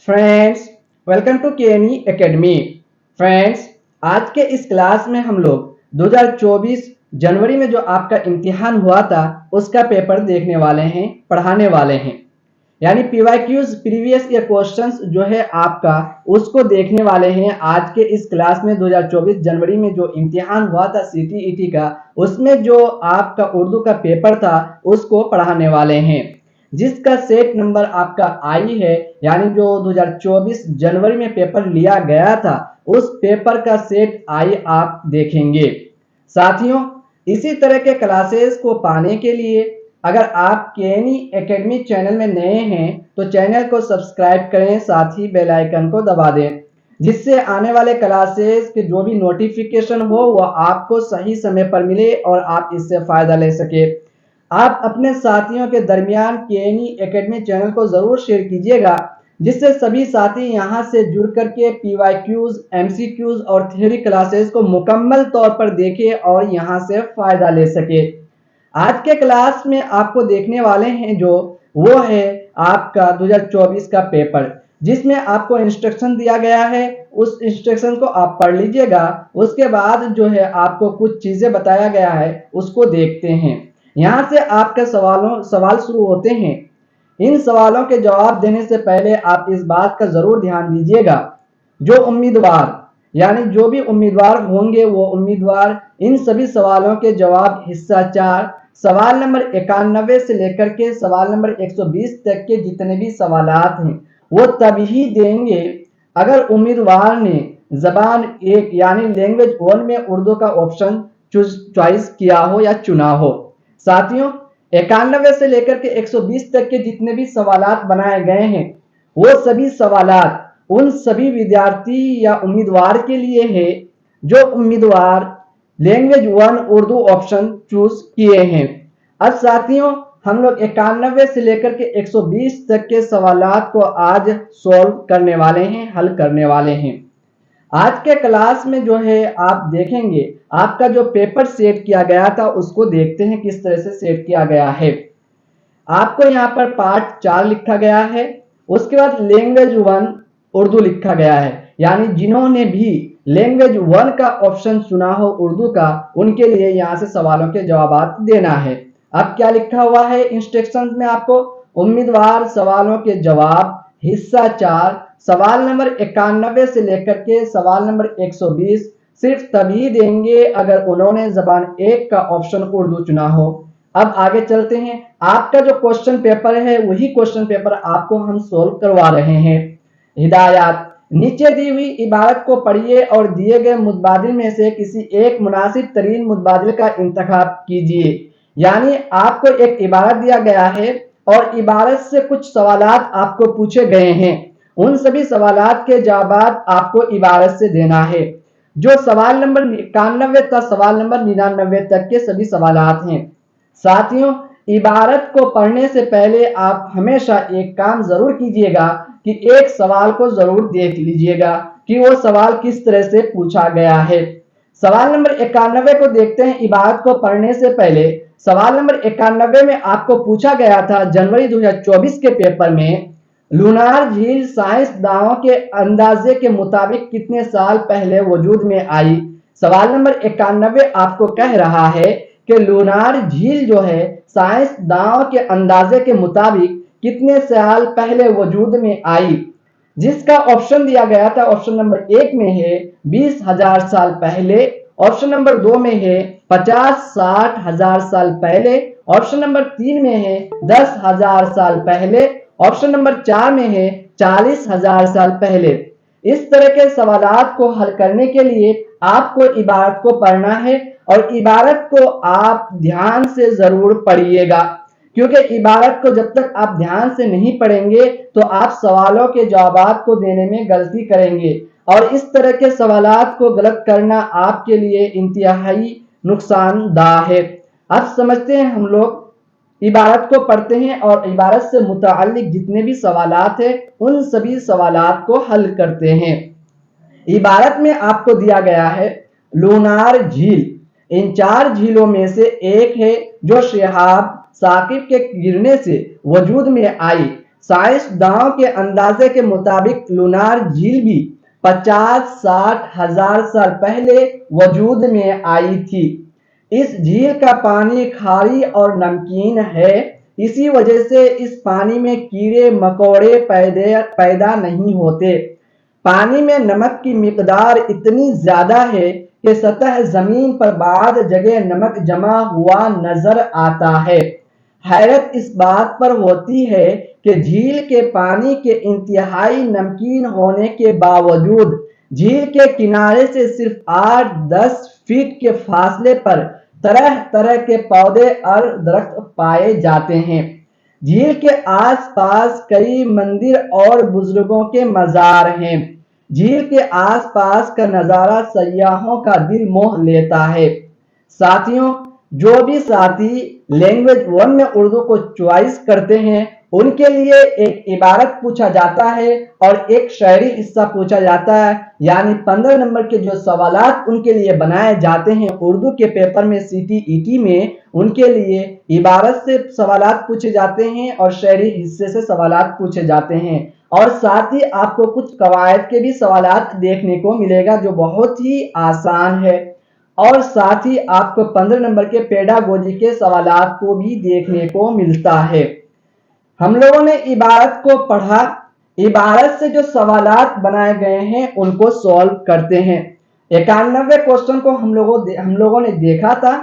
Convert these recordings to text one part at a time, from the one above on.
Friends, welcome to केनी academy. Friends, आज के इस क्लास में हम लोग 2024 जनवरी में जो आपका इम्तिहान हुआ था उसका पेपर देखने वाले हैं, पढ़ाने वाले हैं। यानी पीवाईक्यूज प्रीवियस ईयर क्वेश्चंस जो है आपका उसको देखने वाले हैं आज के इस क्लास में। 2024 जनवरी में जो इम्तिहान हुआ था सीटीईटी का, उसमें जो आपका उर्दू का पेपर था उसको पढ़ाने वाले हैं, जिसका सेट नंबर आपका आई है। यानी जो 2024 जनवरी में पेपर लिया गया था उस पेपर का सेट आई आप देखेंगे। साथियों, इसी तरह के क्लासेस को पाने के लिए अगर आप केनी एकेडमी चैनल में नए हैं तो चैनल को सब्सक्राइब करें, साथ ही बेल आइकन को दबा दें, जिससे आने वाले क्लासेस के जो भी नोटिफिकेशन हो वह आपको सही समय पर मिले और आप इससे फायदा ले सके। आप अपने साथियों के दरमियान केनी एकेडमी चैनल को जरूर शेयर कीजिएगा, जिससे सभी साथी यहां से जुड़ करके पीवाईक्यूज, एमसीक्यूज और थ्योरी क्लासेस को मुकम्मल तौर पर देखें और यहां से फायदा ले सके। आज के क्लास में आपको देखने वाले हैं जो वो है आपका 2024 का पेपर, जिसमें आपको इंस्ट्रक्शन दिया गया है। उस इंस्ट्रक्शन को आप पढ़ लीजिएगा, उसके बाद जो है आपको कुछ चीजें बताया गया है उसको देखते हैं। यहाँ से आपके सवाल शुरू होते हैं। इन सवालों के जवाब देने से पहले आप इस बात का जरूर ध्यान दीजिएगा, जो उम्मीदवार यानी जो भी उम्मीदवार होंगे वो उम्मीदवार इन सभी सवालों के जवाब हिस्सा 4 सवाल नंबर 91 से लेकर के सवाल नंबर 120 तक के जितने भी सवालात हैं वो तभी देंगे अगर उम्मीदवार ने जबान 1 यानी लैंग्वेज 1 में उर्दू का ऑप्शन चॉइस किया हो या चुना हो। साथियों, 91 से लेकर के 120 तक के जितने भी सवालात बनाए गए हैं वो सभी सवालात उन सभी विद्यार्थी या उम्मीदवार के लिए है जो उम्मीदवार लैंग्वेज 1 उर्दू ऑप्शन चूज किए हैं। अब साथियों, हम लोग 91 से लेकर के 120 तक के सवालात को आज सॉल्व करने वाले हैं, हल करने वाले हैं। आज के क्लास में जो है आप देखेंगे आपका जो पेपर सेट किया गया था उसको देखते हैं किस तरह से सेट किया गया है। आपको यहाँ पर पार्ट 4 लिखा गया है, उसके बाद लैंग्वेज 1 उर्दू लिखा गया है। यानी जिन्होंने भी लैंग्वेज 1 का ऑप्शन चुना हो उर्दू का, उनके लिए यहाँ से सवालों के जवाब देना है। अब क्या लिखा हुआ है इंस्ट्रक्शंस में आपको? उम्मीदवार सवालों के जवाब हिस्सा 4 सवाल नंबर 91 से लेकर के सवाल नंबर 120 सिर्फ तभी देंगे अगर उन्होंने जबान 1 का ऑप्शन उर्दू चुना हो। अब आगे चलते हैं। आपका जो क्वेश्चन पेपर है वही क्वेश्चन पेपर आपको हम सोल्व करवा रहे हैं। हिदायत: नीचे दी हुई इबारत को पढ़िए और दिए गए मुतबादिल में से किसी एक मुनासिब तरीन मुतबादिल का इंतखाब कीजिए। यानी आपको एक इबारत दिया गया है और इबारत से कुछ सवालात आपको पूछे गए हैं, उन सभी सवालात के जवाब आपको इबारत से देना है। जो सवाल नंबर 91 तक सवाल नंबर 99 तक के सभी सवालात हैं। साथियों, इबारत को पढ़ने से पहले आप हमेशा एक काम जरूर कीजिएगा कि एक सवाल को जरूर देख लीजिएगा कि वो सवाल किस तरह से पूछा गया है। सवाल नंबर 91 को देखते हैं। इबारत को पढ़ने से पहले सवाल नंबर 91 में आपको पूछा गया था जनवरी 2024 के पेपर में, लूनार झील साइंसदानों के अंदाजे के मुताबिक कितने साल पहले वजूद में आई। सवाल नंबर 91 आपको कह रहा है कि लूनार झील जो है साइंसदानों के अंदाजे के मुताबिक कितने साल पहले वजूद में आई, जिसका ऑप्शन दिया गया था ऑप्शन नंबर 1 में है 20,000 साल पहले, ऑप्शन नंबर 2 में है 50-60 हजार साल पहले, ऑप्शन नंबर 3 में है 10,000 साल पहले, ऑप्शन नंबर 4 में है 40,000 साल पहले। इस तरह के सवालात को हल करने के लिए आपको इबारत को पढ़ना है और इबारत को आप ध्यान से जरूर पढ़िएगा, क्योंकि इबारत को जब तक आप ध्यान से नहीं पढ़ेंगे तो आप सवालों के जवाब को देने में गलती करेंगे और इस तरह के सवालात को गलत करना आपके लिए इंतहाई नुकसानदायक है। अब समझते हैं, हम लोग इबारत को पढ़ते हैं और इबारत से मुताल्लिक जितने भी सवालात हैं उन सभी सवालात को हल करते हैं। इबारत में आपको दिया गया है लूनार झील इन 4 झीलों में से एक है जो शिहाब साकिब के गिरने से वजूद में आई। साइंसदानों के अंदाजे के मुताबिक लूनार झील भी 50-60 हजार साल पहले वजूद में आई थी। इस झील का पानी खारी और नमकीन है, इसी वजह से इस पानी में कीड़े मकोड़े पैदा नहीं होते। पानी में नमक की मिकदार इतनी ज्यादा है कि सतह जमीन पर बाद जगह नमक जमा हुआ नजर आता है। हैरत इस बात पर होती है कि झील के पानी के इंतहाई नमकीन होने के बावजूद झील के किनारे से सिर्फ 8-10 फीट के फासले पर तरह तरह के पौधे और दरख्त पाए जाते हैं। झील के आसपास कई मंदिर और बुजुर्गों के मजार हैं। झील के आसपास का नजारा सयाहों का दिल मोह लेता है। साथियों, जो भी साथी लैंग्वेज 1 में उर्दू को चॉइस करते हैं उनके लिए एक इबारत पूछा जाता है और एक शायरी हिस्सा पूछा जाता है, यानी 15 नंबर के जो सवालात उनके लिए बनाए जाते हैं उर्दू के पेपर में CTET में, उनके लिए इबारत से सवालात पूछे जाते हैं और शायरी हिस्से से सवालात पूछे जाते हैं। और साथ ही आपको कुछ कवायद के भी सवालात देखने को मिलेगा जो बहुत ही आसान है, और साथ ही आपको 15 नंबर के पेडागोजी के सवालात को भी देखने को मिलता है। हम लोगों ने इबारत को पढ़ा, इबारत से जो सवालात बनाए गए हैं उनको सॉल्व करते हैं। 91 क्वेश्चन को हम लोगों ने देखा था।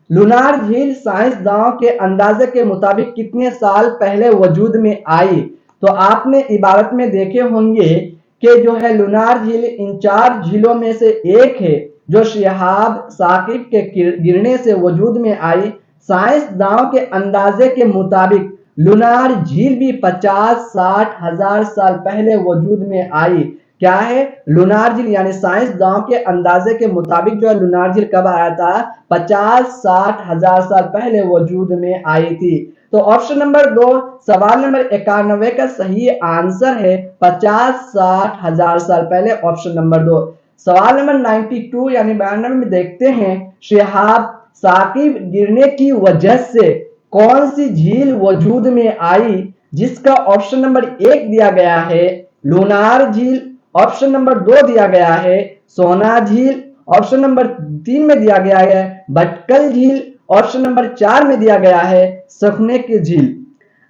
लूनार झील साइंसदानों के अंदाजे के मुताबिक कितने साल पहले वजूद में आई, तो आपने इबारत में देखे होंगे कि जो है लूनार झील इन 4 झीलों में से एक है जो शिहाब साकिब के गिरने से वजूद में आई। साइंसदानों के अंदाजे के मुताबिक लूनार झील भी 50-60 हजार साल पहले वजूद में आई। क्या है? लूनार झील, यानी साइंसदानों के अंदाजे के मुताबिक जो है लूनार झील कब आया था? 50-60 हजार साल पहले वजूद में आई थी। तो ऑप्शन नंबर 2 सवाल नंबर 91 का सही आंसर है 50-60 हजार साल पहले, ऑप्शन नंबर 2। सवाल नंबर 92 यानी 92 में देखते हैं, शिहाब साकिब गिरने की वजह से कौन सी झील वजूद में आई? जिसका ऑप्शन नंबर 1 दिया गया है लूनार झील, ऑप्शन नंबर 2 दिया गया है सोना झील, ऑप्शन नंबर 3 में दिया गया है भटकल झील, ऑप्शन नंबर 4 में दिया गया है सखने की झील।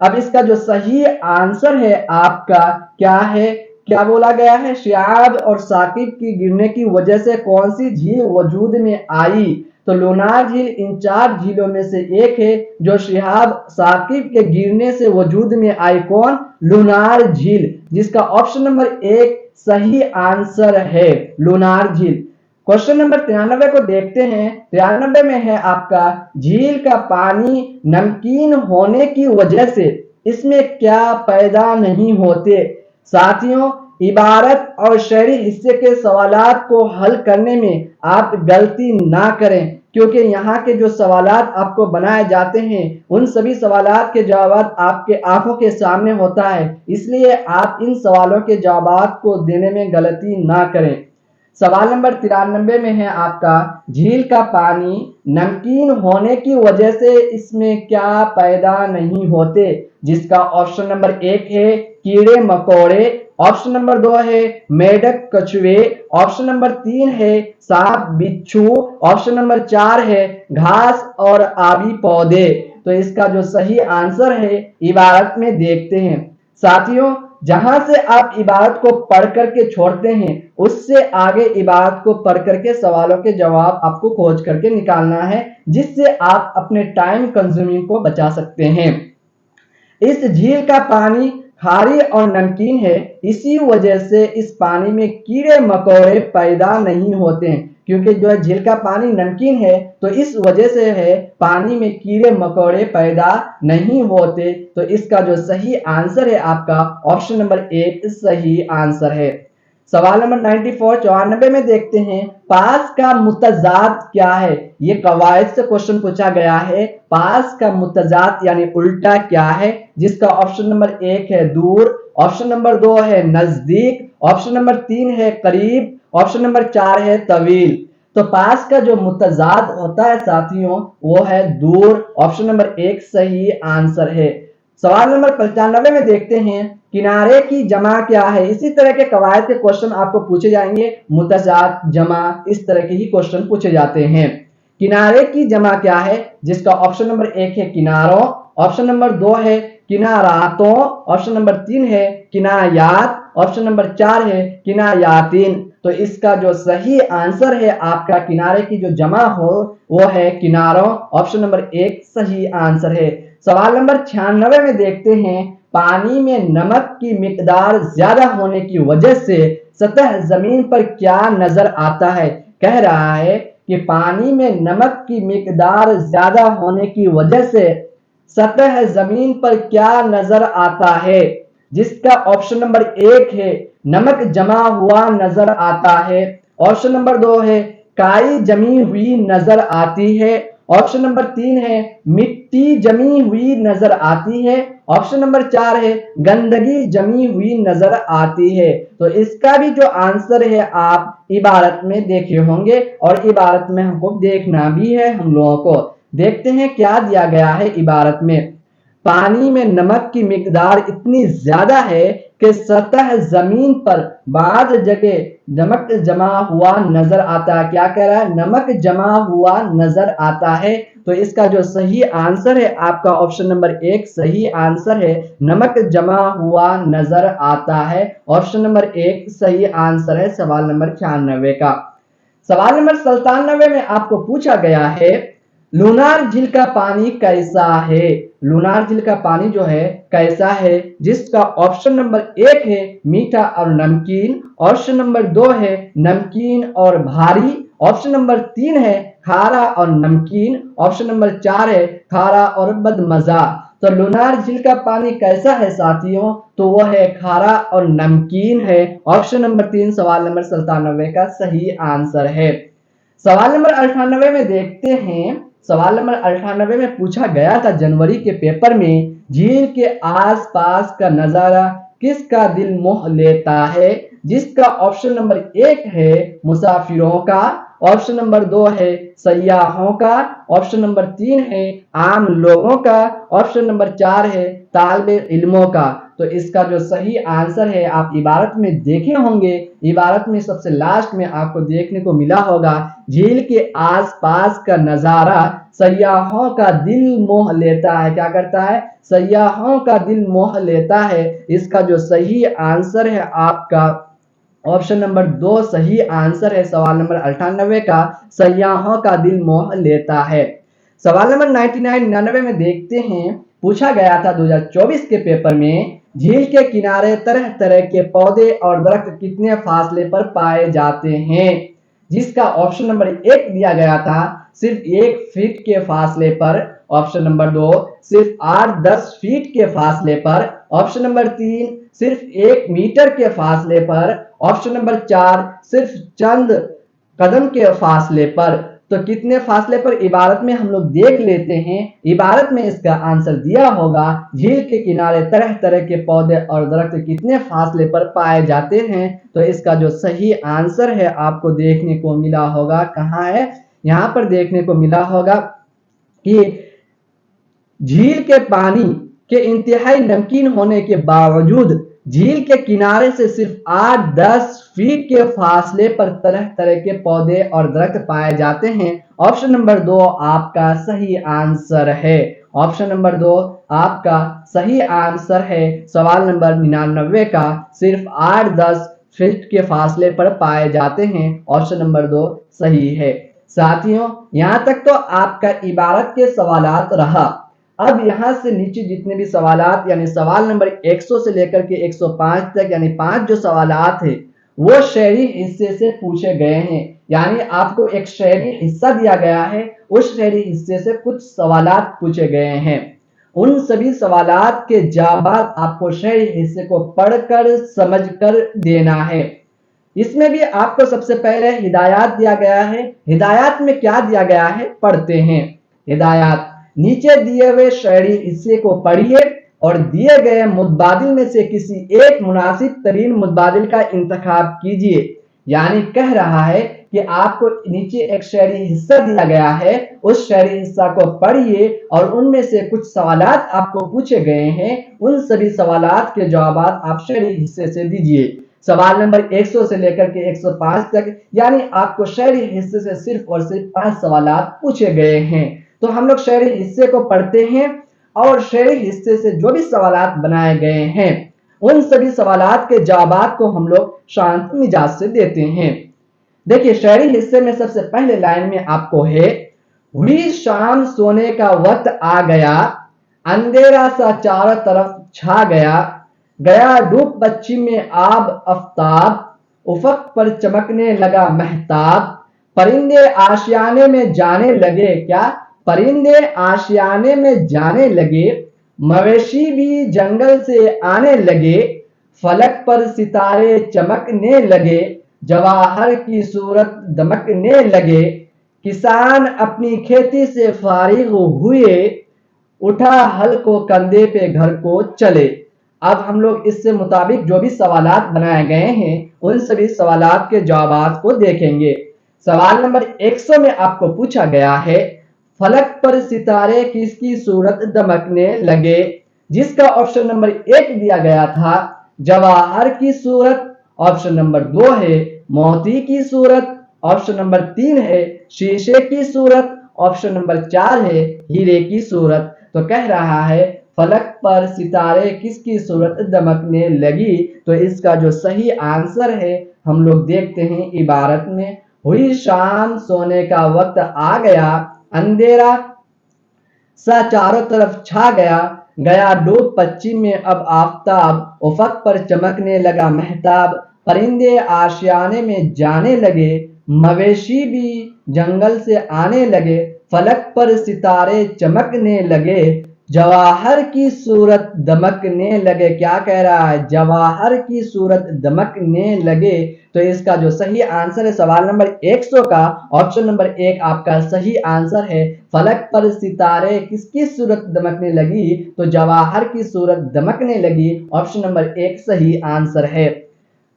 अब इसका जो सही आंसर है आपका क्या है? क्या बोला गया है? शिहाब और साकिब की गिरने की वजह से कौन सी झील वजूद में आई? तो लूनार झील इन 4 झीलों में से एक है जो शिहाब साकिब के गिरने से वजूद में आई। कौन? लूनार झील, जिसका ऑप्शन नंबर 1 सही आंसर है लूनार झील। क्वेश्चन नंबर 93 को देखते हैं। 93 में है आपका, झील का पानी नमकीन होने की वजह से इसमें क्या पैदा नहीं होते? साथियों, इबारत और शायरी हिस्से के सवालात को हल करने में आप गलती ना करें, क्योंकि यहाँ के जो सवालात आपको बनाए जाते हैं उन सभी सवालात के जवाब आपके आंखों के सामने होता है, इसलिए आप इन सवालों के जवाब को देने में गलती ना करें। सवाल नंबर 93 में है आपका, झील का पानी नमकीन होने की वजह से इसमें क्या पैदा नहीं होते? जिसका ऑप्शन नंबर 1 है कीड़े मकोड़े, ऑप्शन नंबर 2 है मेढक कछुए, ऑप्शन नंबर 3 है सांप बिच्छू, ऑप्शन नंबर 4 है घास और आबी पौधे। तो इसका जो सही आंसर है इबारत में देखते हैं। साथियों, जहां से आप इबारत को पढ़ करके छोड़ते हैं उससे आगे इबारत को पढ़ करके सवालों के जवाब आपको खोज करके निकालना है, जिससे आप अपने टाइम कंज्यूमिंग को बचा सकते हैं। इस झील का पानी खारी और नमकीन है, इसी वजह से इस पानी में कीड़े मकोड़े पैदा नहीं होते हैं, क्योंकि जो है झील का पानी नमकीन है तो इस वजह से है पानी में कीड़े मकोड़े पैदा नहीं होते। तो इसका जो सही आंसर है आपका ऑप्शन नंबर 1 सही आंसर है। सवाल नंबर 94 में देखते हैं, पास का मुतजाद क्या है? ये कवायद से क्वेश्चन पूछा गया है। पास का मुतजाद यानी उल्टा क्या है? जिसका ऑप्शन नंबर 1 है दूर, ऑप्शन नंबर 2 है नजदीक, ऑप्शन नंबर 3 है करीब, ऑप्शन नंबर 4 है तवील। तो पास का जो मुतजाद होता है साथियों वो है दूर, ऑप्शन नंबर 1 सही आंसर है। सवाल नंबर 95 में देखते हैं किनारे की जमा क्या है। इसी तरह के कवायद के क्वेश्चन आपको पूछे जाएंगे, मुतजाद, जमा, इस तरह के ही क्वेश्चन पूछे जाते हैं। किनारे की जमा क्या है, जिसका ऑप्शन नंबर 1 है किनारों, ऑप्शन नंबर 2 है किनारातों, ऑप्शन नंबर 3 है किनायात, ऑप्शन नंबर 4 है किनायातीन। तो इसका जो सही आंसर है आपका किनारे की जो जमा हो वो है किनारों, ऑप्शन नंबर 1 सही आंसर है। सवाल नंबर 96 में देखते हैं पानी में नमक की मिकदार ज्यादा होने की वजह से सतह जमीन पर क्या नजर आता है। कह रहा है कि पानी में नमक की मिकदार ज्यादा होने की वजह से सतह जमीन पर क्या नजर आता है, जिसका ऑप्शन नंबर 1 है नमक जमा हुआ नजर आता है, ऑप्शन नंबर 2 है काई जमी हुई नजर आती है, ऑप्शन नंबर 3 है मिट्टी जमी हुई नजर आती है, ऑप्शन नंबर 4 है गंदगी जमी हुई नजर आती है। तो इसका भी जो आंसर है आप इबारत में देखे होंगे और इबारत में हमको देखना भी है हम लोगों को। देखते हैं क्या दिया गया है इबारत में। पानी में नमक की मिकदार इतनी ज्यादा है कि सतह जमीन पर बाद जगह नमक जमा हुआ नजर आता है। क्या कह रहा है, नमक जमा हुआ नजर आता है। तो इसका जो सही आंसर है आपका ऑप्शन नंबर 1 सही आंसर है, नमक जमा हुआ नजर आता है। ऑप्शन नंबर 1 सही आंसर है सवाल नंबर 96 का। सवाल नंबर 97 में आपको पूछा गया है लूनार झील का पानी कैसा है। लूनार झील का पानी जो है कैसा है, जिसका ऑप्शन नंबर 1 है मीठा और नमकीन, ऑप्शन नंबर 2 है नमकीन और भारी, ऑप्शन नंबर 3 है खारा और नमकीन, ऑप्शन नंबर 4 है खारा और बदमजा। तो लूनार झील का पानी कैसा है साथियों, तो वो है खारा और नमकीन है। ऑप्शन नंबर 3 सवाल नंबर 97 का सही आंसर है। सवाल नंबर 98 में देखते हैं। सवाल नंबर 98 में पूछा गया था जनवरी के पेपर में झील के आसपास का नजारा किसका दिल मोह लेता है, जिसका ऑप्शन नंबर 1 है मुसाफिरों का, ऑप्शन नंबर 2 है सयाहों का, ऑप्शन नंबर 3 है आम लोगों का, ऑप्शन नंबर 4 है तालिबे इल्मों का। तो इसका जो सही आंसर है आप इबारत में देखे होंगे, इबारत में सबसे लास्ट में आपको देखने को मिला होगा झील के आसपास का नजारा सयाहों का दिल मोह लेता है। क्या करता है, सयाहों का दिल मोह लेता है। इसका जो सही आंसर है आपका ऑप्शन नंबर 2 सही आंसर है सवाल नंबर 98 का, सयाहों का दिल मोह लेता है। सवाल नंबर 99 में देखते हैं पूछा गया था 2024 के पेपर में झील के किनारे तरह तरह के पौधे और दरख्त कितने फासले पर पाए जाते हैं, जिसका ऑप्शन नंबर 1 दिया गया था सिर्फ 1 फीट के फासले पर, ऑप्शन नंबर 2 सिर्फ 8-10 फीट के फासले पर, ऑप्शन नंबर 3 सिर्फ 1 मीटर के फासले पर, ऑप्शन नंबर 4 सिर्फ चंद कदम के फासले पर। तो कितने फासले पर इबारत में हम लोग देख लेते हैं। इबारत में इसका आंसर दिया होगा झील के किनारे तरह तरह के पौधे और दरख्त कितने फासले पर पाए जाते हैं। तो इसका जो सही आंसर है आपको देखने को मिला होगा, कहाँ है, यहाँ पर देखने को मिला होगा कि झील के पानी के इंतहाई नमकीन होने के बावजूद झील के किनारे से सिर्फ 8-10 फीट के फासले पर तरह तरह के पौधे और दरख्त पाए जाते हैं। ऑप्शन नंबर 2 आपका सही आंसर है, ऑप्शन नंबर 2 आपका सही आंसर है सवाल नंबर 99 का, सिर्फ 8-10 फीट के फासले पर पाए जाते हैं। ऑप्शन नंबर 2 सही है। साथियों यहाँ तक तो आपका इबारत के सवालात रहा। अब यहां से नीचे जितने भी सवालात यानी सवाल नंबर 100 से लेकर के 105 तक यानी 5 जो सवालात है वो शहरी हिस्से से पूछे गए हैं। यानी आपको एक शहरी हिस्सा दिया गया है, उस शहरी हिस्से से कुछ सवालात पूछे गए हैं। उन सभी सवालात के जवाब आपको शहरी हिस्से को पढ़कर समझकर देना है। इसमें भी आपको सबसे पहले हिदायत दिया गया है। हिदायत में क्या दिया गया है पढ़ते हैं। हिदायत, नीचे दिए हुए शहरी हिस्से को पढ़िए और दिए गए मुतबादिल में से किसी एक मुनासिब तरीन मुतबादिल का इंतखाब कीजिए। यानी कह रहा है कि आपको नीचे एक शेयरी हिस्सा दिया गया है, उस शेयरी हिस्सा को पढ़िए और उनमें से कुछ सवालात आपको पूछे गए हैं, उन सभी सवालात के जवाब आप शेयरी हिस्से से दीजिए। सवाल नंबर 100 से लेकर के 105 तक, यानी आपको शेयरी हिस्से से सिर्फ और सिर्फ 5 सवालात पूछे गए हैं। तो हम लोग शेयरी हिस्से को पढ़ते हैं और शेयरी हिस्से से जो भी सवालात बनाए गए हैं उन सभी सवालात के जवाब को हम लोग शांत मिजाज से देते हैं। देखिए शेयरी हिस्से में सबसे पहले लाइन में आपको है, हुई शाम सोने का वक्त आ गया, अंधेरा सा चारों तरफ छा गया, गया डूब पश्चिम में आब आफ्ताब, उफक पर चमकने लगा महताब, परिंदे आशियाने में जाने लगे, क्या परिंदे आशियाने में जाने लगे, मवेशी भी जंगल से आने लगे, फलक पर सितारे चमकने लगे, जवाहर की सूरत दमकने लगे, किसान अपनी खेती से फारिग हुए, उठा हल को कंधे पे घर को चले। अब हम लोग इससे मुताबिक जो भी सवालात बनाए गए हैं उन सभी सवालात के जवाब को देखेंगे। सवाल नंबर 100 में आपको पूछा गया है, फलक पर सितारे किसकी सूरत दमकने लगे, जिसका ऑप्शन नंबर 1 दिया गया था जवाहर की सूरत, ऑप्शन नंबर 2 है मोती की सूरत, ऑप्शन नंबर 3 है शीशे की सूरत, ऑप्शन नंबर 4 है हीरे की सूरत। तो कह रहा है फलक पर सितारे किसकी सूरत दमकने लगी, तो इसका जो सही आंसर है हम लोग देखते हैं इबारत में, हुई शाम सोने का वक्त आ गया, अंधेरा सा चारों तरफ छा गया, गया डूब पश्चिम में अब आफताब, उफक पर चमकने लगा महताब, परिंदे आशियाने में जाने लगे, मवेशी भी जंगल से आने लगे, फलक पर सितारे चमकने लगे, जवाहर की सूरत दमकने लगे। क्या कह रहा है, जवाहर की सूरत दमकने लगे। तो इसका जो सही आंसर है सवाल नंबर 100 का ऑप्शन नंबर 1 आपका सही आंसर है। फलक पर सितारे किसकी सूरत दमकने लगी, तो जवाहर की सूरत दमकने लगी, ऑप्शन नंबर 1 सही आंसर है।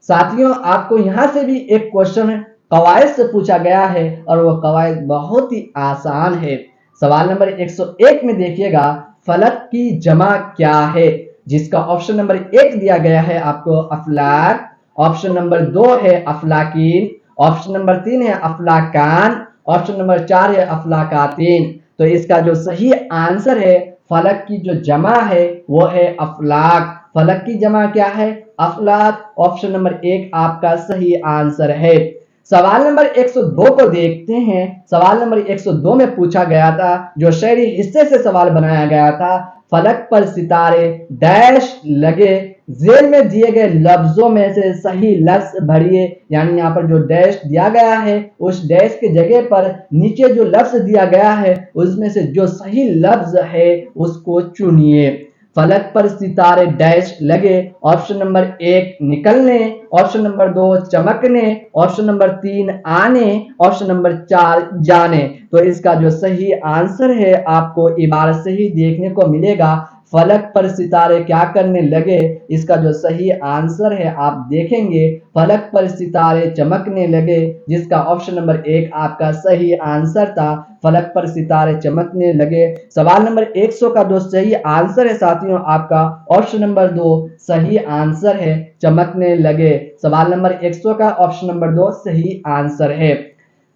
साथियों आपको यहां से भी एक क्वेश्चन कवायद से पूछा गया है और वो कवायद बहुत ही आसान है। सवाल नंबर 101 में देखिएगा, फलक की जमा क्या है, जिसका ऑप्शन नंबर 1 दिया गया है आपको अफलाक, ऑप्शन नंबर 2 है अफलाकीन, ऑप्शन नंबर 3 है अफलाकान, ऑप्शन नंबर 4 है अफलाकातीन। तो इसका जो सही आंसर है फलक की जो जमा है वो है अफलाक। फलक की जमा क्या है, अफलाक, ऑप्शन नंबर 1 आपका सही आंसर है। सवाल नंबर 102 को देखते हैं। सवाल नंबर 102 में पूछा गया था, जो शेयरी हिस्से से सवाल बनाया गया था, फलक पर सितारे डैश लगे, जेल में दिए गए लफ्जों में से सही लफ्ज भरिए। यानी यहाँ पर जो डैश दिया गया है उस डैश के जगह पर नीचे जो लफ्ज दिया गया है उसमें से जो सही लफ्ज है उसको चुनिए। फलक पर सितारे डैश लगे, ऑप्शन नंबर 1 निकलने, ऑप्शन नंबर 2 चमकने, ऑप्शन नंबर 3 आने, ऑप्शन नंबर 4 जाने। तो इसका जो सही आंसर है आपको इबारत से ही देखने को मिलेगा, फलक पर सितारे क्या करने लगे। इसका जो सही आंसर है आप देखेंगे फलक पर सितारे चमकने लगे, जिसका ऑप्शन नंबर 1 आपका सही आंसर था, फलक पर सितारे चमकने लगे। सवाल नंबर 100 का जो सही आंसर है साथियों आपका ऑप्शन नंबर 2 सही आंसर है, चमकने लगे। सवाल नंबर 100 का ऑप्शन नंबर 2 सही आंसर है।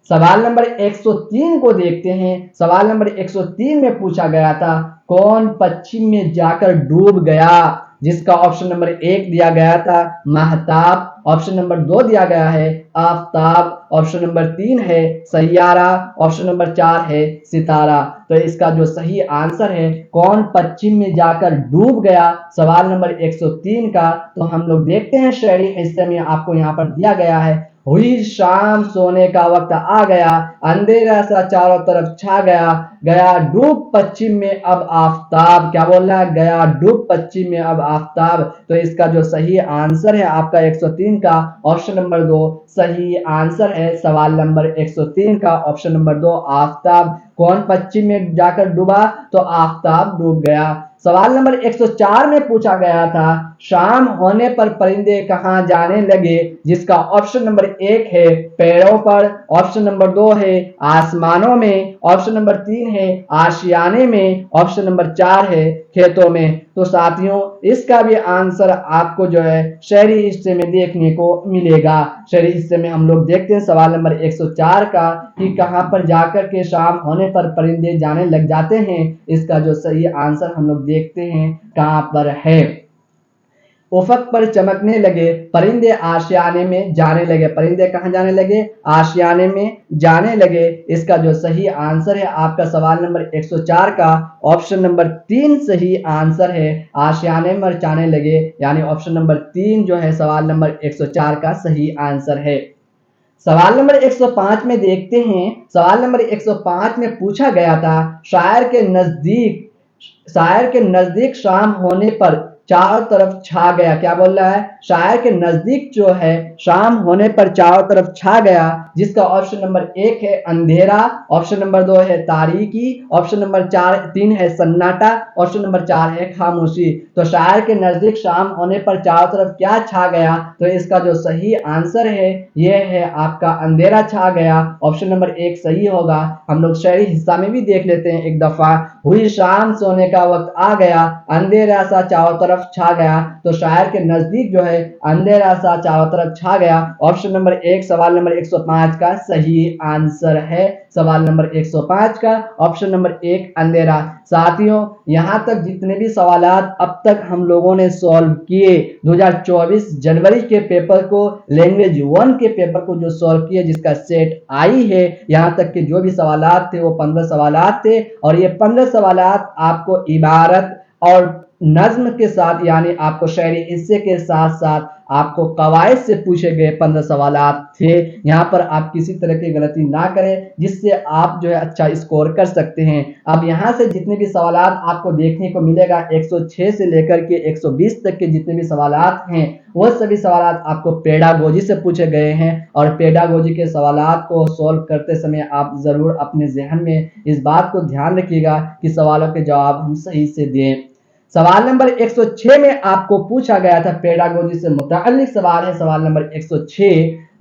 सवाल नंबर 103 को देखते हैं। सवाल नंबर 103 में पूछा गया था, कौन पश्चिम में जाकर डूब गया, जिसका ऑप्शन नंबर 1 दिया गया था महताब, ऑप्शन नंबर 2 दिया गया है आफताब, ऑप्शन नंबर 3 है सैयारा, ऑप्शन नंबर 4 है सितारा। तो इसका जो सही आंसर है कौन पश्चिम में जाकर डूब गया, सवाल नंबर 103 का। तो हम लोग देखते हैं शेयरी हिस्से में आपको यहाँ पर दिया गया है, हुई शाम सोने का वक्त आ गया, अंधेरा सा चारों तरफ छा गया, गया डूब पश्चिम में अब आफताब। क्या बोल रहा है, गया डूब पश्चिम में अब आफताब। तो इसका जो सही आंसर है आपका 103 का ऑप्शन नंबर 2 सही आंसर है। सवाल नंबर 103 का ऑप्शन नंबर 2 आफताब। कौन पश्चिम में जाकर डूबा, तो आफताब डूब गया। सवाल नंबर 104 में पूछा गया था शाम होने पर परिंदे कहाँ जाने लगे, जिसका ऑप्शन नंबर 1 है पेड़ों पर, ऑप्शन नंबर 2 है आसमानों में, ऑप्शन नंबर 3 है आशियाने में, ऑप्शन नंबर 4 है खेतों में। तो साथियों इसका भी आंसर आपको जो है शहरी हिस्से में देखने को मिलेगा। शहरी हिस्से में हम लोग देखते हैं सवाल नंबर 104 का कि कहां पर जाकर के शाम होने पर परिंदे जाने लग जाते हैं। इसका जो सही आंसर हम लोग देखते हैं कहां पर है। उफक पर चमकने लगे परिंदे आशियाने में जाने लगे। परिंदे कहां जाने लगे? आशियाने में जाने लगे। इसका जो सही आंसर है आपका सवाल नंबर 104 का ऑप्शन नंबर 3 सही आंसर है। आशियाने में जाने लगे यानी ऑप्शन नंबर 3 जो है सवाल नंबर 104 का सही आंसर है। सवाल नंबर 105 में देखते हैं। सवाल नंबर 105 में पूछा गया था शायर के नजदीक शाम होने पर चारों तरफ छा गया। क्या बोल रहा है? शायर के नजदीक जो है शाम होने पर चारों तरफ छा गया, जिसका ऑप्शन नंबर 1 है अंधेरा, ऑप्शन नंबर 2 है तारीकी, ऑप्शन नंबर 3 है सन्नाटा, ऑप्शन नंबर 4 है खामोशी। तो शायर के नजदीक शाम होने पर चारों तरफ क्या छा गया? तो इसका जो सही आंसर है यह है आपका अंधेरा छा गया। ऑप्शन नंबर 1 सही होगा। हम लोग शहरी हिस्सा में भी देख लेते हैं। एक दफा हुई शाम सोने का वक्त आ गया, अंधेरा सा चारों तरफ छा गया। तो शायर के नजदीक जो है अंधेरा सा चारों तरफ छा गया। ऑप्शन नंबर 1 सवाल नंबर 105 का सही आंसर है। सवाल नंबर 105 का ऑप्शन नंबर 1 अंधेरा। साथियों यहां तक जितने भी सवालात अब तक हम लोगों ने सॉल्व किए 2024 जनवरी के पेपर को, लैंग्वेज 1 के पेपर को जो सॉल्व किए जिसका सेट आई है, यहां तक के जो भी सवालात थे वो 15 सवालात थे। और ये 15 सवालात आपको इबारत और नज्म के साथ यानी आपको शायरी हिस्से के साथ साथ आपको कवायद से पूछे गए 15 सवालात थे। यहाँ पर आप किसी तरह की गलती ना करें जिससे आप जो है अच्छा स्कोर कर सकते हैं। अब यहाँ से जितने भी सवालात आपको देखने को मिलेगा 106 से लेकर के 120 तक के जितने भी सवालात हैं वो सभी सवालात आपको पेडागोजी से पूछे गए हैं। और पेडागोजी के सवालात को सॉल्व करते समय आप जरूर अपने जहन में इस बात को ध्यान रखिएगा कि सवालों के जवाब हम सही से दें। सवाल नंबर 106 में आपको पूछा गया था पेडागोजी से मुताल्लिक सवाल है। सवाल नंबर 106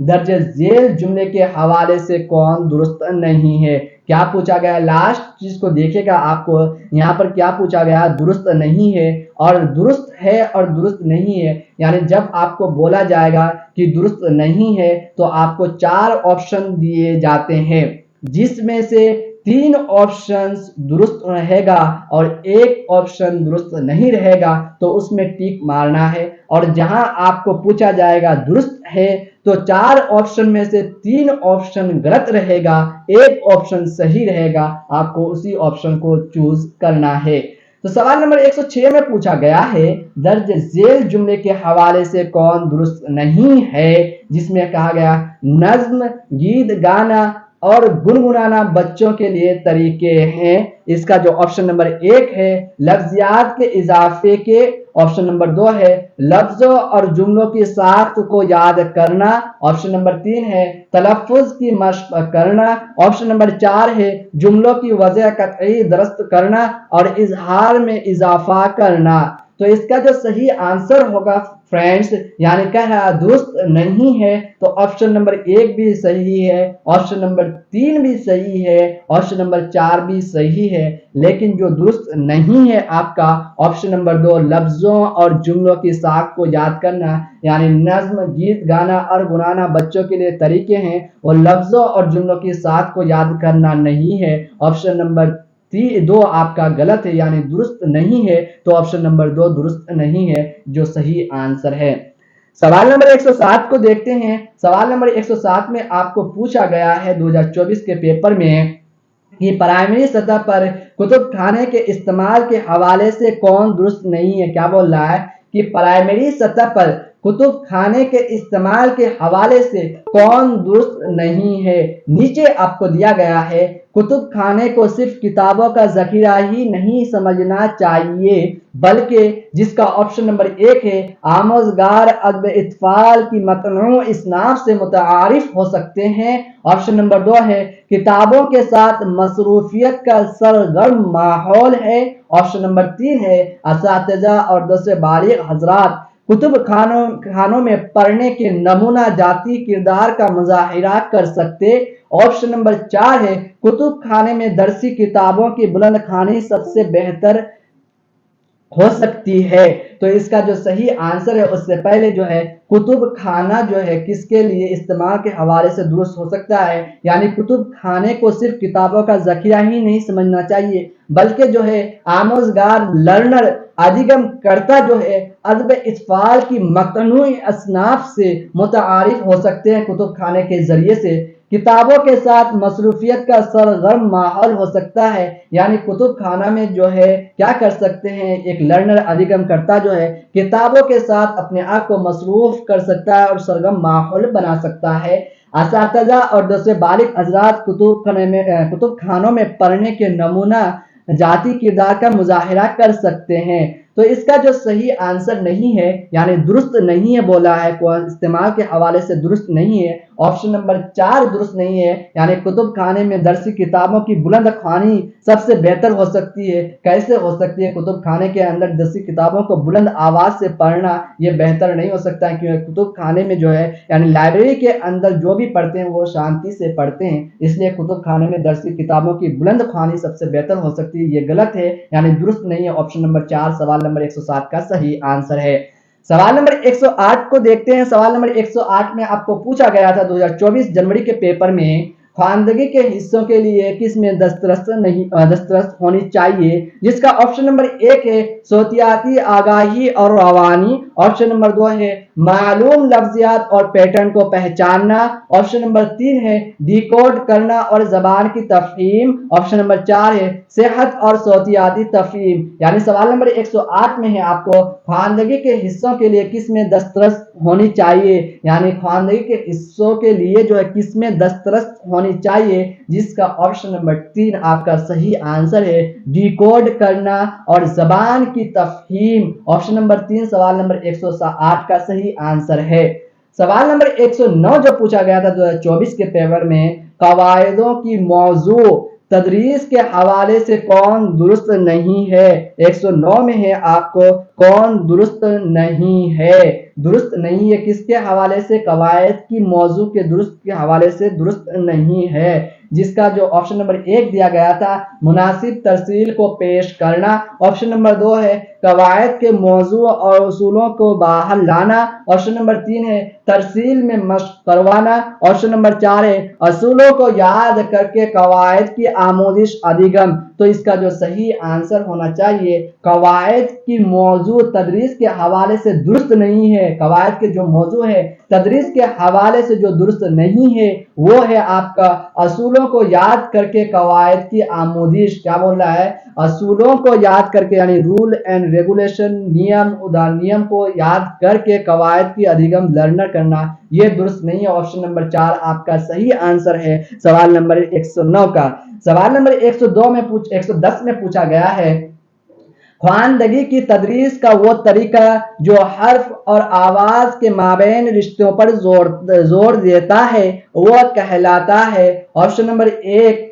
दर्ज झेल जुमले के हवाले से कौन दुरुस्त नहीं है। क्या पूछा गया? लास्ट चीज को देखेगा आपको यहाँ पर क्या पूछा गया? दुरुस्त नहीं है और दुरुस्त है और दुरुस्त नहीं है। यानी जब आपको बोला जाएगा कि दुरुस्त नहीं है तो आपको 4 ऑप्शन दिए जाते हैं जिसमें से 3 ऑप्शंस दुरुस्त रहेगा और 1 ऑप्शन दुरुस्त नहीं रहेगा तो उसमें टिक मारना है। और जहां आपको पूछा जाएगा दुरुस्त है तो 4 ऑप्शन में से 3 ऑप्शन गलत रहेगा, 1 ऑप्शन सही रहेगा। आपको उसी ऑप्शन को चूज करना है। तो सवाल नंबर 106 में पूछा गया है दर्ज झेल जुमले के हवाले से कौन दुरुस्त नहीं है, जिसमें कहा गया नज्म, गीत गाना और गुनगुनाना बच्चों के लिए तरीके हैं। इसका जो ऑप्शन नंबर 1 है लफ्जियात के इजाफे के, ऑप्शन नंबर 2 है लफ्जों और जुमलों की साख्त को याद करना, ऑप्शन नंबर 3 है तलफ्फुज की मशक करना, ऑप्शन नंबर 4 है जुमलों की वजह कतई दुरुस्त करना और इजहार में इजाफा करना। तो इसका जो सही आंसर होगा फ्रेंड्स यानी कह रहा दुरुस्त नहीं है तो ऑप्शन नंबर 1 भी सही है, ऑप्शन नंबर 3 भी सही है, ऑप्शन नंबर 4 भी सही है। लेकिन जो दुरुस्त नहीं है आपका ऑप्शन नंबर 2 लफ्जों और जुमलों की साख को याद करना यानी नज्म, गीत गाना और गुनाना बच्चों के लिए तरीके हैं और लफ्जों और जुमलों की साख को याद करना नहीं है। ऑप्शन नंबर 2 आपका गलत है यानी दुरुस्त नहीं है। तो ऑप्शन नंबर 2 दुरुस्त नहीं है जो सही आंसर है। सवाल नंबर 107 को देखते हैं। सवाल नंबर 107 में आपको पूछा गया है 2024 के पेपर में कि प्राइमरी सतह पर कुतुब खाने के इस्तेमाल के हवाले से कौन दुरुस्त नहीं है। क्या बोल रहा है कि प्राइमरी सतह पर कुतुब खाने के इस्तेमाल के हवाले से कौन दुरुस्त नहीं है। नीचे आपको दिया गया है कुतुब खाने को सिर्फ किताबों का जखीरा ही नहीं समझना चाहिए, बल्कि जिसका ऑप्शन नंबर 1 है आमोजगार अदब इत्फाल की मतनू इसनाफ से मुतारिफ हो सकते हैं। ऑप्शन नंबर 2 है किताबों के साथ मसरूफियत का सरगर्म माहौल है। ऑप्शन नंबर 3 है असातिज़ा और दूसरे बालिग हजरात कुतुब खानों में पढ़ने के नमूना जाती किरदार का मुजाहिरा कर सकते। ऑप्शन नंबर 4 है कुतुब खाने में दरसी किताबों की बुलंद खानी सबसे बेहतर हो सकती है। तो इसका जो सही आंसर है उससे पहले जो है कुतुब खाना जो है किसके लिए इस्तेमाल के हवाले से दुरुस्त हो सकता है, यानी कुतुब खाने को सिर्फ किताबों का जखीरा ही नहीं समझना चाहिए, बल्कि जो है आमोजगार लर्नर अधिगम करता जो है अदब इत्फाल की मतनूई असनाफ से मुतारिफ हो सकते हैं। कुतुब खाने के जरिए से किताबों के साथ मसरूफियत का सरगर्म माहौल हो सकता है, यानी कुतुब खाना में जो है क्या कर सकते हैं, एक लर्नर अधिगम करता जो है किताबों के साथ अपने आप को मसरूफ कर सकता है और सरगर्म माहौल बना सकता है। असातिज़ा और दूसरे बालिग हजरात कुतुब खानों में पढ़ने के नमूना जाती किरदार का मुजाहिरा कर सकते हैं। तो इसका जो सही आंसर नहीं है यानी दुरुस्त नहीं है बोला है, इस्तेमाल के हवाले से दुरुस्त नहीं है। ऑप्शन नंबर 4 दुरुस्त नहीं है, यानी कुतुब खाने में दरसी किताबों की बुलंद खानी सबसे बेहतर हो सकती है। कैसे हो सकती है? कुतुब खाने के अंदर दरसी किताबों को बुलंद आवाज से पढ़ना ये बेहतर नहीं हो सकता है, क्योंकि कुतुब खाने में जो है यानी लाइब्रेरी के अंदर जो भी पढ़ते हैं वो शांति से पढ़ते हैं, इसलिए कुतुब खाने में दरसी किताबों की बुलंद खानी सबसे बेहतर हो सकती है। ये गलत है यानी दुरुस्त नहीं है। ऑप्शन नंबर 4 सवाल नंबर 107 का सही आंसर है। सवाल नंबर 108 को देखते हैं। सवाल नंबर 108 में आपको पूछा गया था 2024 जनवरी के पेपर में ख्वानदगी के हिस्सों के लिए किस में दस्तरस होनी चाहिए, जिसका ऑप्शन नंबर 1 है सोतियाती आगाही और रवानी। ऑप्शन नंबर 2 है मालूम लफ्जियात और पैटर्न को पहचानना। ऑप्शन नंबर 3 है डिकोड करना और जबान की तफहीम। ऑप्शन नंबर 4 है सेहत और सोतियाती तफहीम। यानी सवाल नंबर 108 में है आपको ख्वानदगी के हिस्सों के लिए किस में दस्तरस होनी चाहिए, यानी ख्वानदगी के हिस्सों के लिए जो है किस में दस्तरस होनी चाहिए, जिसका ऑप्शन नंबर 3 आपका सही आंसर है डिकोड करना और जबान की तफहीम। ऑप्शन नंबर 3 सवाल नंबर 108 का सही आंसर है। सवाल नंबर 109 जो पूछा गया था 2024 के पेपर में कवायदों की मौजू तदरीस के हवाले से कौन दुरुस्त नहीं है। 109 में है आपको कौन दुरुस्त नहीं है। दुरुस्त नहीं है किसके हवाले से? कवायद की मौजू के दुरुस्त के हवाले से दुरुस्त नहीं है, जिसका जो ऑप्शन नंबर 1 दिया गया था मुनासिब तरसील को पेश करना। ऑप्शन नंबर 2 है कवायद के मौजू और उसूलों को बाहर लाना। ऑप्शन नंबर 3 है तरसील में मश्क करवाना। ऑप्शन नंबर 4 है असूलों को याद करके कवायद की आमोदिश अधिगम। तो इसका जो सही आंसर होना चाहिए कवायद की मौजू तदरीस के हवाले से दुरुस्त नहीं है। कवायद के जो मौजू है तदरीस के हवाले से जो दुरुस्त नहीं है वो है आपका असूलों को याद करके कवायद की आमोदिश। क्या बोल रहा है? असूलों को याद करके यानी रूल एंड रेगुलेशन नियम को याद करके कवायद की अधिगम लर्नर करना, ये दुरुस्त नहीं है। ऑप्शन नंबर 4 आपका सही आंसर है सवाल नंबर 109 का। सवाल नंबर 110 में पूछा गया है ख्वानदगी की तदरीस का वो तरीका जो हर्फ और आवाज के माबैन रिश्तों पर जोर देता है वो कहलाता है। ऑप्शन नंबर 1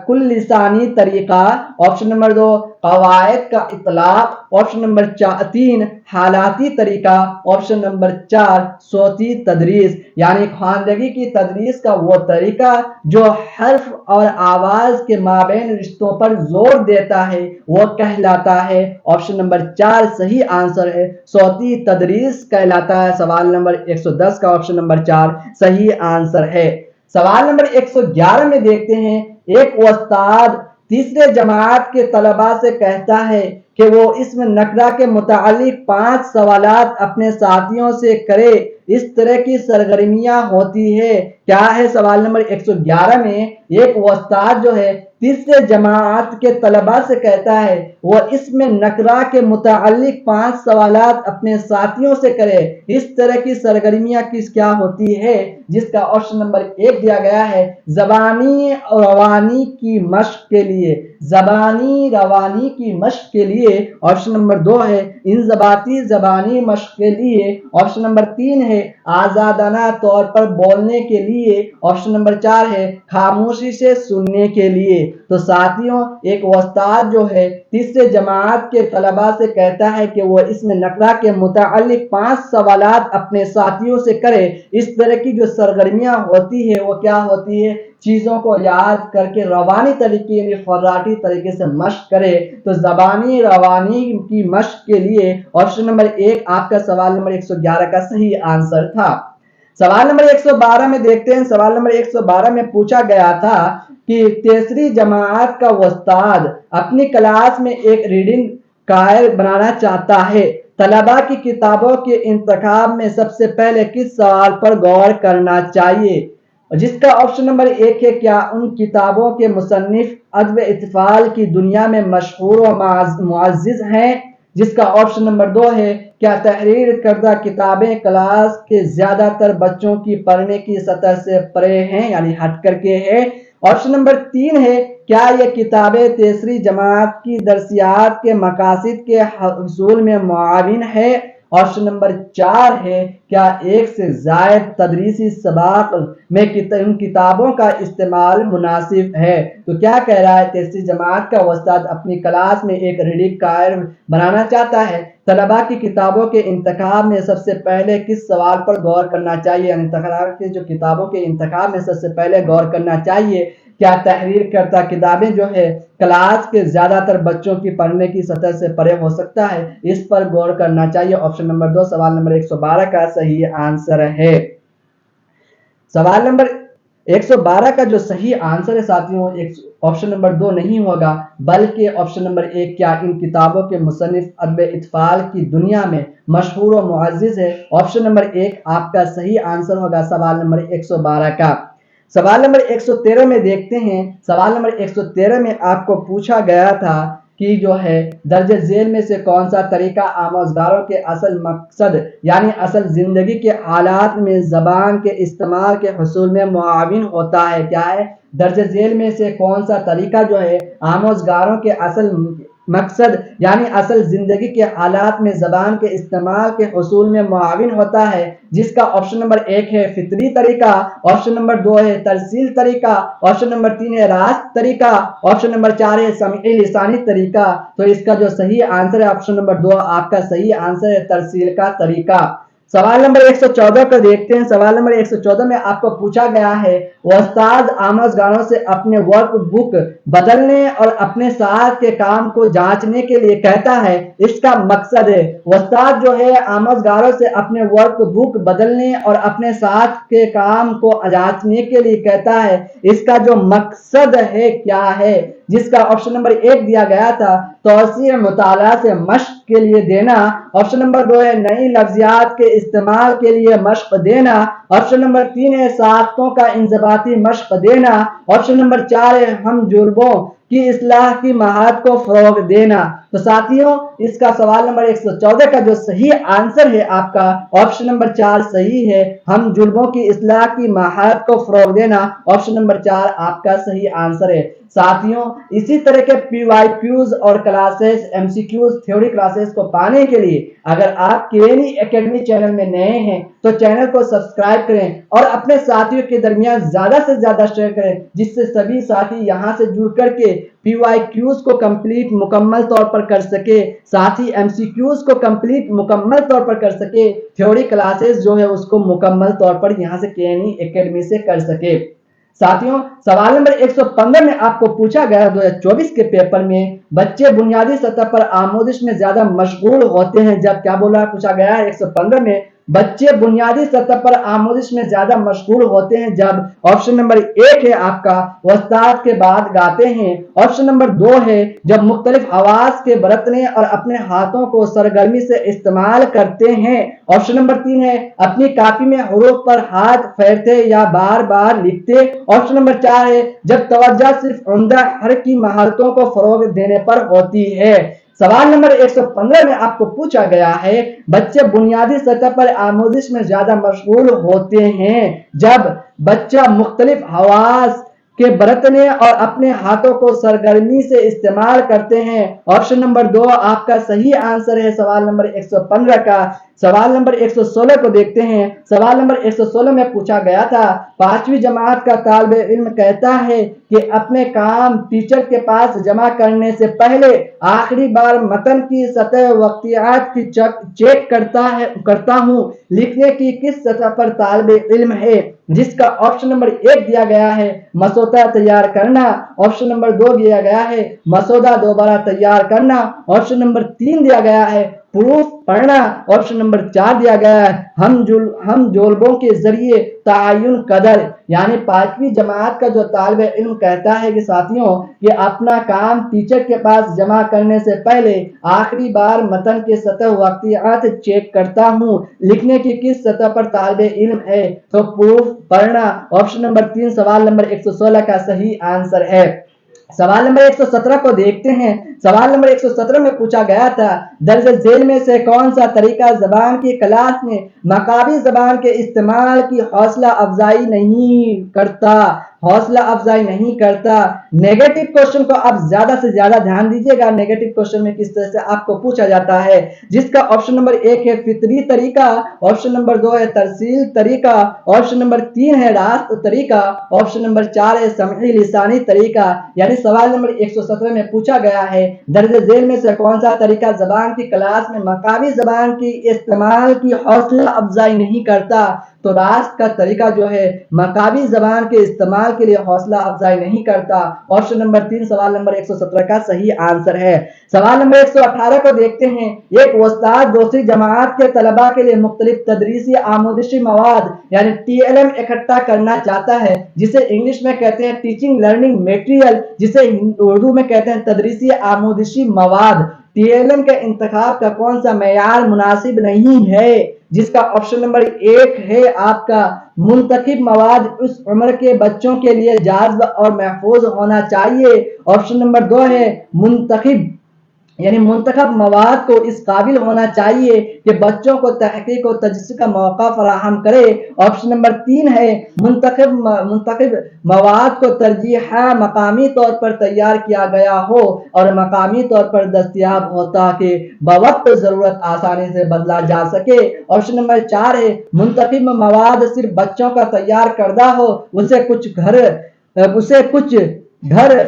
कुल लिसानी तरीका। ऑप्शन नंबर 2 कवायद का इतलाक। ऑप्शन नंबर 3 हालाती तरीका। ऑप्शन नंबर 4 सोती तदरीस। यानी ख्वानदगी की तदरीस का वो तरीका जो हर्फ और आवाज के माबैन रिश्तों पर जोर देता है वो कहलाता है। ऑप्शन नंबर 4 सही आंसर है, सोती तदरीस कहलाता है। सवाल नंबर 110 का ऑप्शन नंबर 4 सही आंसर है। सवाल नंबर 111 में देखते हैं एक उस्ताद तीसरे जमात के तलबा से कहता है کہ وہ اسم نکرہ کے متعلق 5 سوالات اپنے ساتھیوں سے کرے، اس طرح کی سرگرمیاں ہوتی ہے۔ کیا ہے سوال نمبر 111 میں ایک استاد جو ہے تیسرے جماعت کے طلباء سے کہتا ہے وہ اسم نکرہ کے متعلق 5 سوالات اپنے ساتھیوں سے کرے، اس طرح کی سرگرمیاں کیا ہوتی ہے، جس کا آپشن نمبر 1 دیا گیا ہے زبانی روانی کی مشق کے لیے، زبانی روانی کی مشق کے لیے۔ آپشن نمبر 2 ہے انضباطی زبانی مشق کے لیے۔ آپشن نمبر 3 ہے آزادانہ طور پر بولنے کے لیے۔ آپشن نمبر 4 ہے خاموشی سے سننے کے لیے۔ تو ساتھیوں، ایک استاد جو ہے تیسرے جماعت کے طلباء سے کہتا ہے کہ وہ اسم نکرہ کے متعلق 5 سوالات اپنے ساتھیوں سے کرے، اس طرح کی جو سرگرمیاں ہوتی ہے وہ کیا ہوتی ہے، چیزوں کو یاد کر کے روانی طریقے یعنی خراٹی طریقے سے مشق کرے۔ تو زبانی روانی کی مشق کے لیے آپشن نمبر 1 آپ کا سوال نمبر 111 کا صحیح آنسر تھا۔ سوال نمبر 112 میں دیکھتے ہیں۔ سوال نمبر 112 میں پوچھا گیا تھا کہ تیسری جماعت کا استاد اپنی کلاس میں ایک ریڈنگ کائر بنانا چاہتا ہے، طلباء کی کتابوں کے انتخاب میں سب سے پہلے کس سوال پر غور کرنا چاہیے، جس کا آپشن نمبر 1 ہے کیا ان کتابوں کے مصنف ادب اطفال کی دنیا میں مشہور و معزز ہیں، جس کا آپشن نمبر 2 ہے کیا تحریر کردہ کتابیں کلاس کے زیادہ تر بچوں کی پڑھنے کی سطح سے پرے ہیں یعنی ہٹ کر کے ہے۔ آپشن نمبر 3 ہے کیا یہ کتابیں تیسری جماعت کی درسیات کے مقاصد کے حصول میں معاون ہے۔ آپشن نمبر 4 ہے کیا ایک سے زائد تدریسی سباق میں ان کتابوں کا استعمال مناسب ہے۔ تو کیا کہہ رہا ہے، تیسری جماعت کا استاد اپنی کلاس میں ایک ریڈنگ کائر بنانا چاہتا ہے، طلباء کی کتابوں کے انتخاب میں سب سے پہلے کس سوال پر غور کرنا چاہیے، طلباء کی جو کتابوں کے انتخاب میں سب سے پہلے غور کرنا چاہیے کیا تحریر کردہ کتابیں جو ہے کلاس کے زیادہ تر بچوں کی پڑھنے کی سطح سے پرے ہو سکتا ہے، اس پر غور کرنا چاہیے۔ آپشن نمبر 2 سوال نمبر 112 کا صحیح آنسر ہے۔ سوال نمبر 112 کا جو صحیح آنسر ہے ساتھیوں آپشن نمبر 2 نہیں ہوگا بلکہ آپشن نمبر 1 کیا ان کتابوں کے مصنف ادب اطفال کی دنیا میں مشہور و معزز ہے۔ آپشن نمبر 1 آپ کا صحیح آنسر ہوگا سوال نمبر 112 کا۔ سوال نمبر 113 میں دیکھتے ہیں۔ سوال نمبر 113 میں آپ کو پوچھا گیا تھا کہ جو ہے درج ذیل میں سے کون سا طریقہ آموزگاروں کے اصل مقصد یعنی اصل زندگی کے حالات میں زبان کے استعمال کے حصول میں معاون ہوتا ہے۔ کیا ہے، درج ذیل میں سے کون سا طریقہ جو ہے آموزگاروں کے اصل مقصد یعنی اصل زندگی کے حالات میں زبان کے استعمال کے حصول میں معاون ہوتا ہے، جس کا آپشن نمبر 1 ہے فطری طریقہ، آپشن نمبر 2 ہے ترسیل طریقہ، آپشن نمبر 3 ہے راست طریقہ، آپشن نمبر 4 ہے سمعی لسانی طریقہ۔ تو اس کا جو صحیح آنسر ہے آپشن نمبر 2 آپ کا صحیح آنسر ہے ترسیل کا طریقہ۔ سوال نمبر 114 کو دیکھتے ہیں۔ سوال نمبر 114 میں آپ کو پوچھا گیا ہے استاد آموزگاروں سے اپنے ورک بک بدلنے اور اپنے ساتھ کے کام کو جانچنے کے لیے کہتا ہے، اس کا مقصد ہے۔ استاد جو ہے آموزگاروں سے اپنے ورک بک بدلنے اور اپنے ساتھ کے کام کو جانچنے کے لیے کہتا ہے، اس کا جو مقصد ہے کیا ہے، جس کا آپشن نمبر 1 دیا گیا تھا توسیع مطالعہ سے مشق کے لیے دینا، آپشن نمبر 2 ہے نئی لفظیات کے استعمال کے لیے مشق دینا، آپشن نمبر 3 ہے ساختوں کا انضباطی مشق دینا، آپشن نمبر 4 ہے ہم جربوں کی اصلاح کی مہارت کو فروغ دینا۔ تو ساتھیوں اس کا سوال نمبر 114 کا جو صحیح آنسر ہے آپ کا آپشن نمبر 4 صحیح ہے، ہم جربوں کی اصلاح کی مہارت کو فروغ دینا، آپشن نمبر 4 آپ کا صحیح آنسر ہے۔ ساتھیوں اسی طرح کے پی وائی کیوز اور classes M C Qs theory classes کو پانے کے لیے اگر آپ کیانی اکیڈمی چینل میں نئے ہیں تو چینل کو سبسکرائب کریں اور اپنے ساتھیوں کے درمیان زیادہ سے زیادہ شیئر کریں، جس سے سبھی ساتھی یہاں سے جڑ کر کے پی وائی کیوز کو کمپلیٹ مکمل طور پر کر سکے، ساتھ ہی ایم سی کیوز کو کمپلیٹ مکمل طور پر کر سکے، تھیوری کلاسز جو ہے اس کو مکمل طور پر یہاں سے کیانی اکیڈمی سے کر سکے۔ ساتھیوں سوال نمبر 115 میں آپ کو پوچھا گیا 2024 کے پیپر میں بچے بنیادی سطح پر آموزش میں زیادہ مشغول ہوتے ہیں جب کیا بولا پوچھا گیا ہے 115 میں बच्चे बुनियादी सतह पर आमोजिश में ज्यादा मशगूल होते हैं जब ऑप्शन नंबर 1 है आपका उस्ताद के बाद गाते हैं। ऑप्शन नंबर 2 है जब मुख्तलिफ आवाज के बरतने और अपने हाथों को सरगर्मी से इस्तेमाल करते हैं। ऑप्शन नंबर 3 है अपनी कॉपी में हुरूफ पर हाथ फेरते या बार बार लिखते। ऑप्शन नंबर 4 है जब तवज्जो सिर्फ उम्दा हर की महारतों को फरोग देने पर होती है। सवाल नंबर 115 में आपको पूछा गया है बच्चे बुनियादी सतह पर आमोजिश में ज्यादा मशगूल होते हैं जब बच्चा मुख्तलिफ आवाज के बरतने और अपने हाथों को सरगर्मी से इस्तेमाल करते हैं। ऑप्शन नंबर 2 आपका सही आंसर है सवाल नंबर 115 का। सवाल नंबर 116 को देखते हैं। सवाल नंबर 116 में पूछा गया था 5वीं जमात का तालिबे इल्म कहता है कि अपने काम टीचर के पास जमा करने से पहले आखिरी बार मतन की सतह वक्तियात की चेक करता हूँ। लिखने की किस सतह पर तालिबे इल्म है? जिसका ऑप्शन नंबर 1 दिया गया है मसौदा तैयार करना। ऑप्शन नंबर 2 दिया गया है मसौदा दोबारा तैयार करना। ऑप्शन नंबर 3 दिया गया है प्रूफ पढ़ना। ऑप्शन नंबर 4 दिया गया है हम जोलबों के जरिए तायुन कदर। यानी 5वीं जमात का जो तालिबे इल्म कहता है कि साथियों ये अपना काम टीचर के पास जमा करने से पहले आखिरी बार मतन के सतह वक्तियात चेक करता हूँ। लिखने की किस सतह पर तालिबे इल्म है? तो प्रूफ पढ़ना। ऑप्शन नंबर 3 सवाल नंबर 116 का सही आंसर है। सवाल नंबर 117 को देखते हैं। सवाल नंबर 117 में पूछा गया था दर्ज झेल में से कौन सा तरीका जबान की क्लास में मकाबी जबान के इस्तेमाल की हौसला अफजाई नहीं करता? हौसला अफजाई नहीं करता। नेगेटिव क्वेश्चन को आप ज्यादा से ज्यादा ध्यान दीजिएगा। नेगेटिव क्वेश्चन में किस तरह से आपको पूछा जाता है, जिसका ऑप्शन नंबर 1 है फितरी तरीका। ऑप्शन नंबर 2 है तरसील तरीका। ऑप्शन नंबर 3 है रास्त तरीका। ऑप्शन नंबर 4 है समई लिसानी तरीका। यानी सवाल नंबर 117 में पूछा गया है दर्ज झेल में से कौन सा तरीका जबान की क्लास में मकाबी जबान की इस्तेमाल की हौसला अफजाई नहीं करता? तो रास्त का तरीका जो है मकाबी जबान के इस्तेमाल के लिए हौसला अफजाई नहीं करता। ऑप्शन नंबर 3 सवाल नंबर 117 का सही आंसर है। सवाल नंबर 118 को देखते हैं। एक उस्ताद दूसरी जमात के तलबा के लिए मुख्तलिफ तदरीसी आमोदिशी मवाद यानी TLM इकट्ठा करना चाहता है, जिसे इंग्लिश में कहते हैं टीचिंग लर्निंग मटेरियल, जिसे उर्दू में कहते हैं तदरीसी आमोदिशी मवाद। TLM के इंतखाब का कौन सा मेयार मुनासिब नहीं है? जिसका ऑप्शन नंबर 1 है आपका मुंतखब मवाद उस उम्र के बच्चों के लिए जायज और महफूज होना चाहिए। ऑप्शन नंबर 2 है मुंतखब यानी मुंतखब मवाद को इस काबिल होना चाहिए कि बच्चों को तहकीक और तजस्सुस का मौका फराहम करे। ऑप्शन नंबर 3 है मुंतखब मवाद को तरजीह मकामी तौर पर तैयार किया गया हो और मकामी तौर पर दस्तयाब होता कि बवक्त जरूरत आसानी से बदला जा सके। ऑप्शन नंबर 4 है मुंतखब मवाद सिर्फ बच्चों का तैयार करदा हो, उसे कुछ घर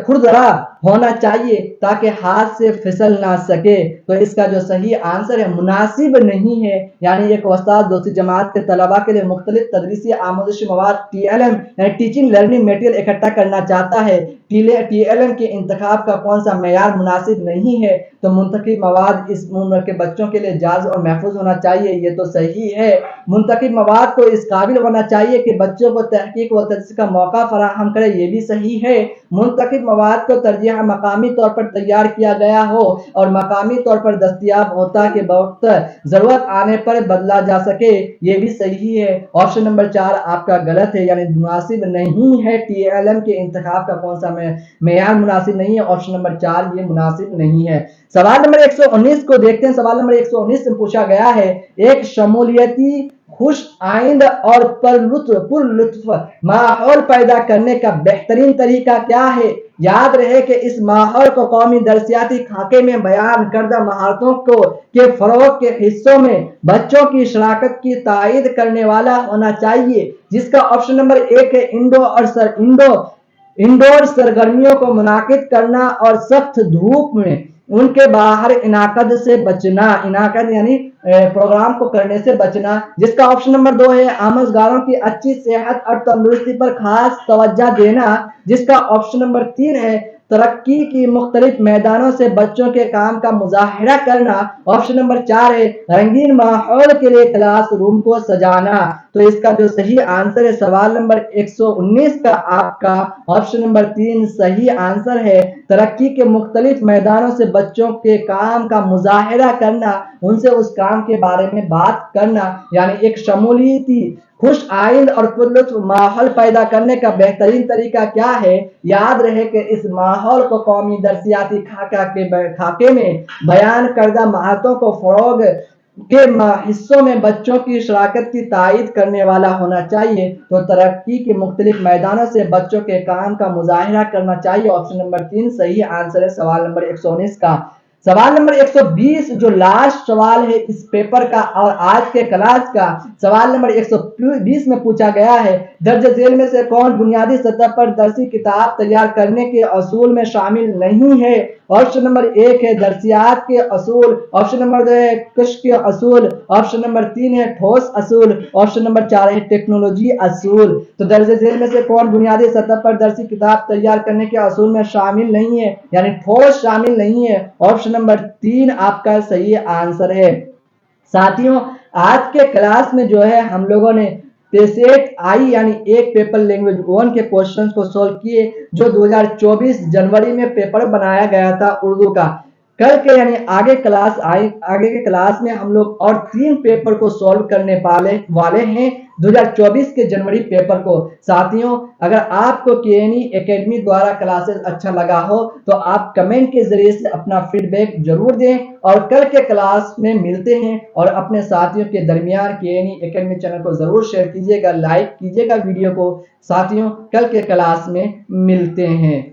खुरदरा होना चाहिए ताकि हाथ से फिसल ना सके। तो इसका जो सही आंसर है मुनासिब नहीं है। यानी एक उस्ताद दूसरी जमात के तलबा के लिए मुख्तलिफ तदरीसी आमोदिशी मवाद TLM यानी टीचिंग लर्निंग मटेरियल इकट्ठा करना चाहता है। TLM के इंतखाब का कौन सा मेयार मुनासिब नहीं है? तो मुंतखब मवाद इस उम्र के बच्चों के लिए जायज और महफूज होना चाहिए, ये तो सही है। मुंतखब मवाद को इस काबिल होना चाहिए कि बच्चों को तहकीक व तजस्सुस का मौका फराहम करे, ये भी सही है। मुंतखब मवाद को तरजीह मकामी तौर पर तैयार किया गया हो और मकामी तौर पर दस्तयाब होता कि वक्त जरूरत आने पर बदला जा सके, ये भी सही है। ऑप्शन नंबर 4 आपका गलत है, यानी मुनासिब नहीं है। TLM के इंतखाब का कौन सा मेयार मुनासिब नहीं है? ऑप्शन नंबर 4 ये मुनासिब नहीं है। सवाल नंबर 119 को देखते हैं। सवाल नंबर 119 में पूछा गया है एक शमूलियती खुश आइंद और पुरलुत्फ माहौल पैदा करने का बेहतरीन तरीका क्या है? याद रहे कि इस माहौल को कौमी दरसियाती खाके में बयान करदा महारतों के फरोग के हिस्सों में बच्चों की शराकत की तायद करने वाला होना चाहिए, जिसका ऑप्शन नंबर 1 है इंडोर सरगर्मियों को मुनाकिद करना और सख्त धूप में उनके बाहर इनाकद से बचना। इनाकद यानी प्रोग्राम को करने से बचना, जिसका ऑप्शन नंबर 2 है आमोजगारों की अच्छी सेहत और तंदुरुस्ती पर खास तवज्जो देना, जिसका ऑप्शन नंबर 3 है तरक्की की मुख्तलिफ मैदानों से बच्चों के काम का मुजाहिरा करना। ऑप्शन नंबर 4 है रंगीन माहौल के लिए क्लास रूम को सजाना। तो इसका जो सही आंसर है सवाल नंबर 119 का आपका ऑप्शन नंबर 3 सही आंसर है। तरक्की के मुख्तलिफ मैदानों से बच्चों के काम का मुजाहिरा करना, उनसे उस काम के बारे में बात करना, यानी एक शमूलियती खुश आइंद और पुरलुत्फ माहौल पैदा करने का बेहतरीन तरीका क्या है? याद रहे कि इस माहौल को कौमी दरसियाती खाके में बयान करदा महारतों को फरोग के हिस्सों में बच्चों की शराकत की तायद करने वाला होना चाहिए। तो तरक्की के मुख्तलिफ मैदानों से बच्चों के काम का मुजाहिरा करना चाहिए। ऑप्शन नंबर 3 सही आंसर है सवाल नंबर 119 का। सवाल नंबर 120 जो लास्ट सवाल है इस पेपर का और आज के क्लास का, सवाल नंबर 120 में पूछा गया है दर्ज झेल में से कौन बुनियादी सतह पर दरसी किताब तैयार करने के असूल में शामिल नहीं है? ऑप्शन नंबर 1 है दरसियात के असूल, ऑप्शन नंबर 2 है कश के असूल, ऑप्शन नंबर 3 है ठोस असूल, ऑप्शन नंबर 4 है टेक्नोलॉजी असूल। तो दर्ज झेल में से कौन बुनियादी सतह पर दरसी किताब तैयार करने के असूल में शामिल नहीं है, यानी ठोस शामिल नहीं है? ऑप्शन नंबर 3 आपका सही आंसर है। साथियों आज के क्लास में जो है हम लोगों ने पेसेट आई यानी एक पेपर लैंग्वेज 1 के क्वेश्चंस को सॉल्व किए जो 2024 जनवरी में पेपर बनाया गया था उर्दू का। कल के यानी आगे के क्लास में हम लोग और 3 पेपर को सॉल्व करने वाले हैं 2024 के जनवरी पेपर को। साथियों अगर आपको केएनई एकेडमी द्वारा क्लासेस अच्छा लगा हो तो आप कमेंट के जरिए से अपना फीडबैक जरूर दें और कल के क्लास में मिलते हैं और अपने साथियों के दरमियान केएनई एकेडमी चैनल को जरूर शेयर कीजिएगा, लाइक कीजिएगा वीडियो को। साथियों कल के क्लास में मिलते हैं।